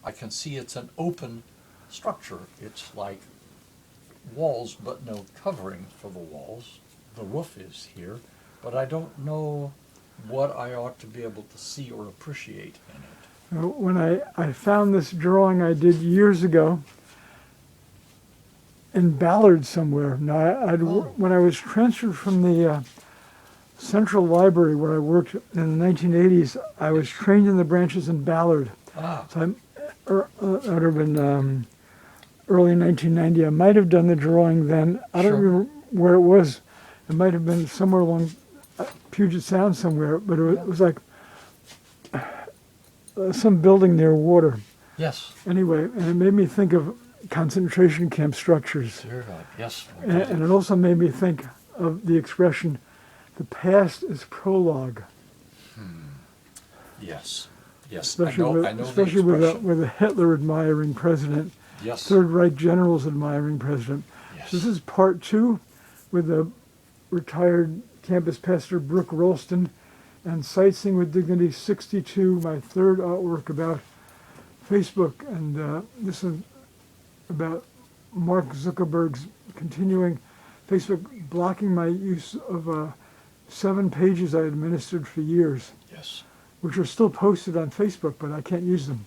I can see it's an open structure. It's like walls, but no covering for the walls. The roof is here, but I don't know what I ought to be able to see or appreciate in it. When I found this drawing I did years ago in Ballard somewhere. Now, when I was transferred from the Central Library where I worked in the 1980s, I was trained in the branches in Ballard. So that would have been early 1990. I might have done the drawing then. I don't remember where it was. It might have been somewhere along Puget Sound somewhere, but it was like some building near water. Yes. Anyway, and it made me think of concentration camp structures. Yes. And it also made me think of the expression, the past is prologue. Yes. Especially I know especially with a Hitler admiring president, yes. Third Reich generals admiring president. Yes. So this is part 2 with the retired campus pastor Rev.Rolston and Sightseeing with Dignity 62, my third artwork about Facebook. And this is about Mark Zuckerberg's continuing Facebook blocking my use of 7 pages I administered for years. Yes. Which are still posted on Facebook, but I can't use them.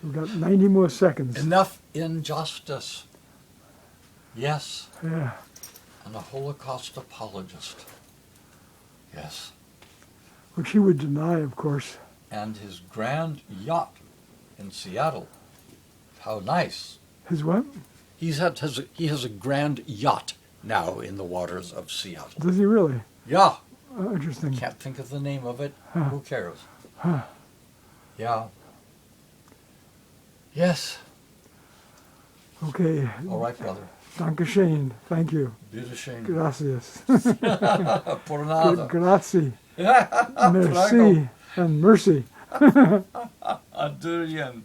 We've got 90 more seconds. Enough injustice. Yes. Yeah. And a Holocaust apologist. Yes. Which he would deny, of course. And his grand yacht in Seattle. How nice. His what? He has a grand yacht now in the waters of Seattle. Does he really? Yeah. Interesting. Can't think of the name of it. Huh. Who cares? Huh. Yeah. Yes. Okay. All right, brother. Dankeschön. Thank you. Bitteschön. Gracias. Por nada. Grazie. Merci. And mercy. Adrian.